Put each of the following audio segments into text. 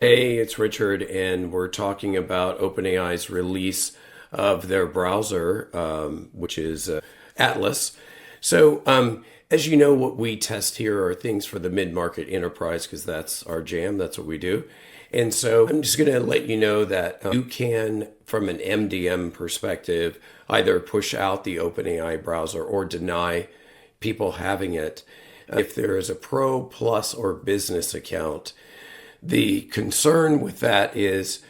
Hey, it's Richard, and we're talking about OpenAI's release of their browser, which is Atlas. As you know, what we test here are things for the mid-market enterprise because that's our jam. That's what we do. And so I'm just going to let you know that you can, from an MDM perspective, either push out the OpenAI browser or deny people having it. If there is a Pro, Plus, or Business account, the concern is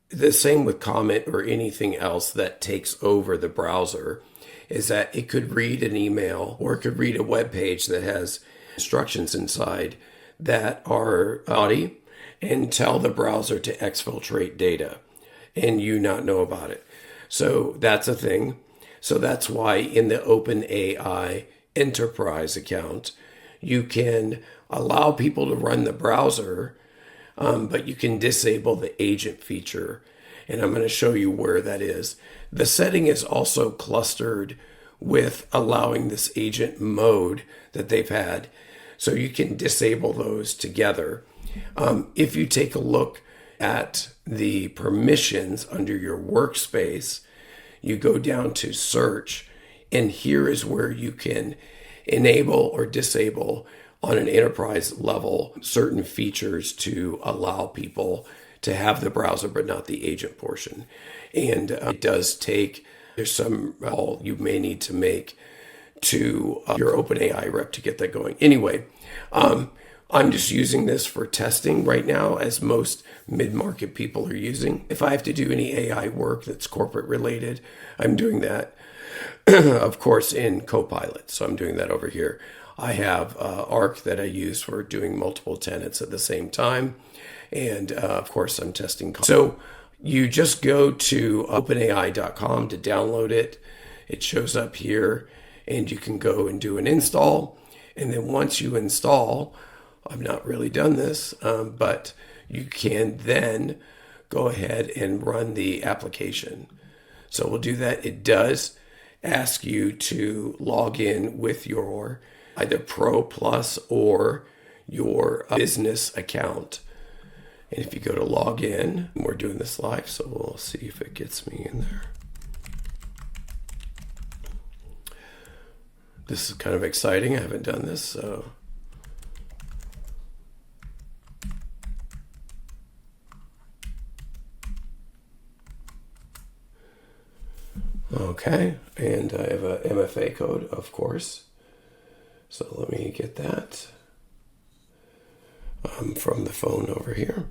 the same with comment or anything else that takes over the browser, is that it could read an email or it could read a web page that has instructions inside that are naughty and tell the browser to exfiltrate data and you not know about it. So that's a thing. So that's why in the OpenAI enterprise account, you can allow people to run the browser, but you can disable the agent feature. And I'm going to show you where that is. The setting is also clustered with allowing this agent mode that they've had. So you can disable those together. If you take a look at the permissions under your workspace, you go down to search, and here is where you can enable or disable on an enterprise level certain features to allow people to have the browser but not the agent portion. And it does take, there's some call you may need to make to your OpenAI rep to get that going. Anyway, I'm just using this for testing right now, as most mid-market people are using. If I have to do any AI work that's corporate related, I'm doing that, of course, in Copilot. So I'm doing that over here. I have Arc that I use for doing multiple tenants at the same time. And of course, I'm testing. So you just go to openai.com to download it. It shows up here, and you can go and do an install. And then once you install, I've not really done this, but you can then go ahead and run the application. So we'll do that. It does ask you to log in with your either Pro Plus or your business account. And if you go to log in, we're doing this live, so we'll see if it gets me in there. This is kind of exciting. I haven't done this, so. Okay, and I have a MFA code, of course. So let me get that from the phone over here.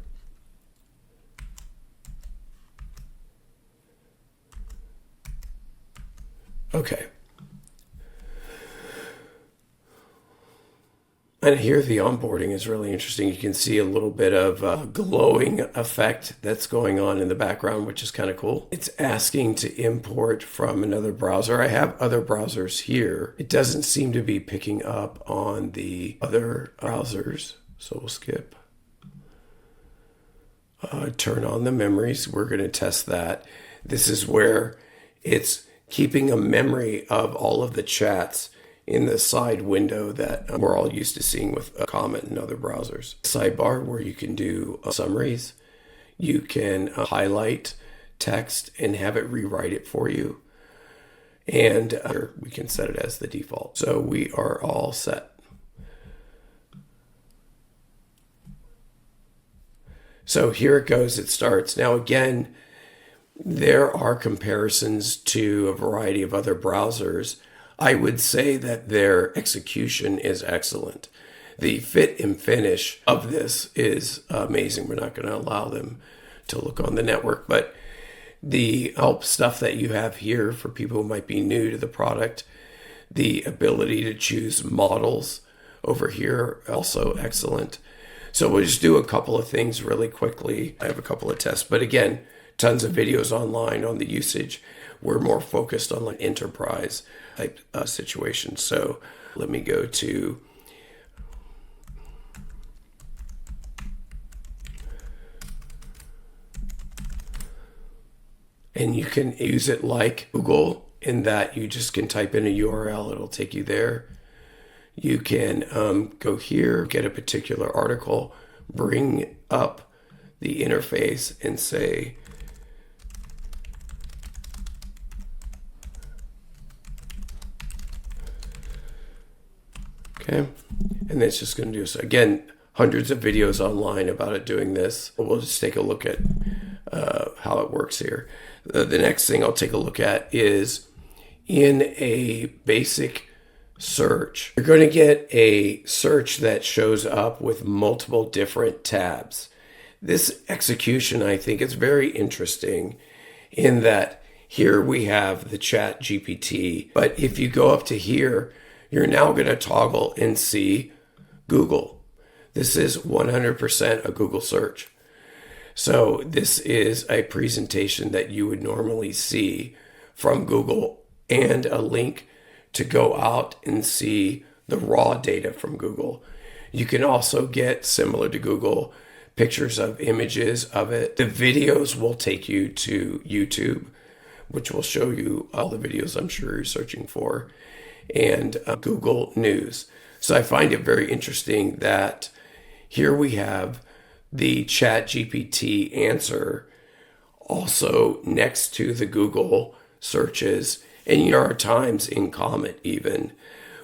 Okay. And here the onboarding is really interesting. You can see a little bit of a glowing effect that's going on in the background, which is kind of cool. It's asking to import from another browser. I have other browsers here. It doesn't seem to be picking up on the other browsers, so we'll skip. Turn on the memories. We're going to test that. This is where it's keeping a memory of all of the chats in the side window that we're all used to seeing with comment and other browsers. Sidebar where you can do summaries. You can highlight text and have it rewrite it for you. And we can set it as the default. So we are all set. So here it goes. It starts. Now again, there are comparisons to a variety of other browsers. I would say that their execution is excellent. The fit and finish of this is amazing. We're not going to allow them to look on the network, but the help stuff that you have here for people who might be new to the product, the ability to choose models over here, also excellent. So we'll just do a couple of things really quickly. I have a couple of tests, but again, tons of videos online on the usage. We're more focused on like enterprise type situations. So let me go to and you can use it like Google in that you just can type in a URL, it'll take you there. You can go here, get a particular article, bring up the interface and say, okay, and it's just going to do so. Again, hundreds of videos online about it doing this. We'll just take a look at how it works here. The next thing I'll take a look at is in a basic search, you're going to get a search that shows up with multiple different tabs. This execution, I think, is very interesting in that here we have the ChatGPT, but if you go up to here, you're now going to toggle and see Google. This is 100% a Google search. So this is a presentation that you would normally see from Google and a link to go out and see the raw data from Google. You can also get, similar to Google, pictures of images of it. The videos will take you to YouTube, which will show you all the videos I'm sure you're searching for, and Google News. So I find it very interesting that here we have the ChatGPT answer also next to the Google searches. And there are times in Comet even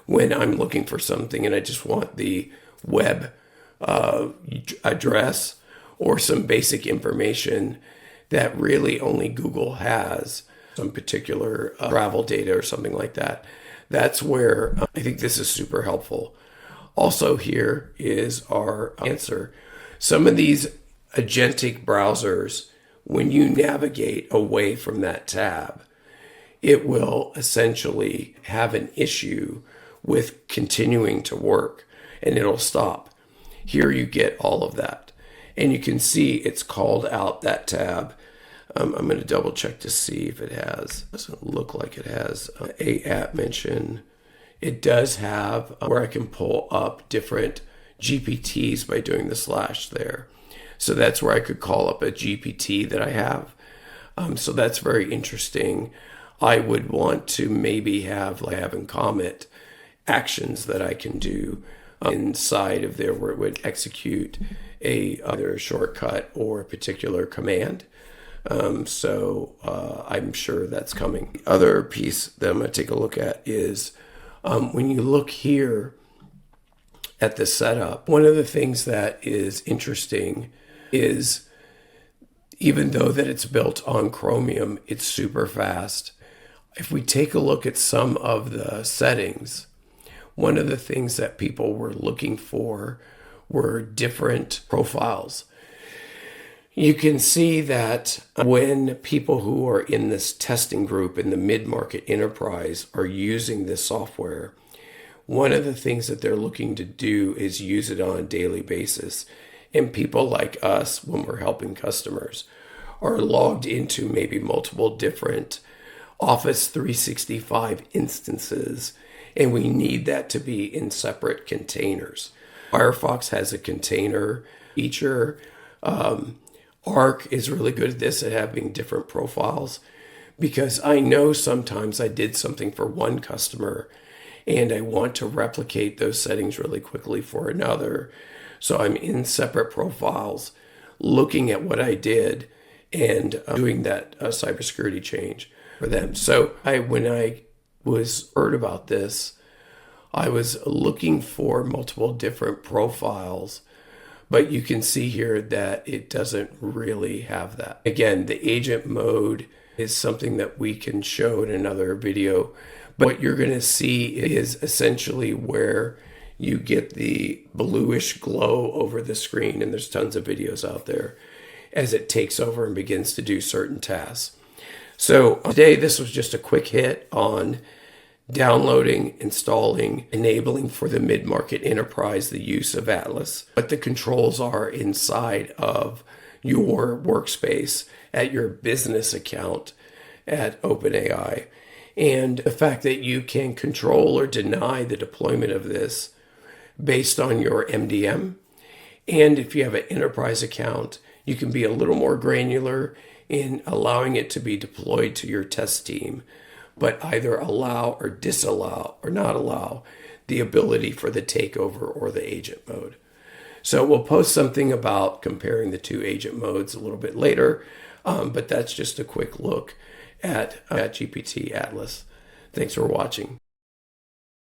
when I'm looking for something and I just want the web address or some basic information that really only Google has, some particular travel data or something like that. That's where I think this is super helpful. Also, here is our answer. Some of these agentic browsers, when you navigate away from that tab, it will essentially have an issue with continuing to work and it'll stop. Here you get all of that. And you can see it's called out that tab. I'm going to double check to see if it has. Doesn't look like it has a app mention. It does have where I can pull up different GPTs by doing the slash there. So that's where I could call up a GPT that I have. So that's very interesting. I would want to maybe have, like I have in Comet, actions that I can do inside of there where it would execute either a shortcut or a particular command. So I'm sure that's coming. The other piece that I'm going to take a look at is when you look here at the setup, one of the things that is interesting is even though that it's built on Chromium, it's super fast. If we take a look at some of the settings, one of the things that people were looking for were different profiles. You can see that when people who are in this testing group in the mid-market enterprise are using this software, one of the things that they're looking to do is use it on a daily basis. And people like us, when we're helping customers, are logged into maybe multiple different Office 365 instances, and we need that to be in separate containers. Firefox has a container feature. Arc is really good at this, at having different profiles, because I know sometimes I did something for one customer and I want to replicate those settings really quickly for another. So I'm in separate profiles looking at what I did and doing that cybersecurity change for them. So when I was heard about this, I was looking for multiple different profiles, but you can see here that it doesn't really have that. Again, the agent mode is something that we can show in another video, but what you're going to see is essentially where you get the bluish glow over the screen, and there's tons of videos out there, as it takes over and begins to do certain tasks. So today, this was just a quick hit on downloading, installing, enabling for the mid-market enterprise the use of Atlas. What the controls are inside of your workspace at your business account at OpenAI. And the fact that you can control or deny the deployment of this based on your MDM. And if you have an enterprise account, you can be a little more granular in allowing it to be deployed to your test team, but either allow or disallow or not allow the ability for the takeover or the agent mode. So we'll post something about comparing the two agent modes a little bit later, but that's just a quick look at GPT Atlas. Thanks for watching.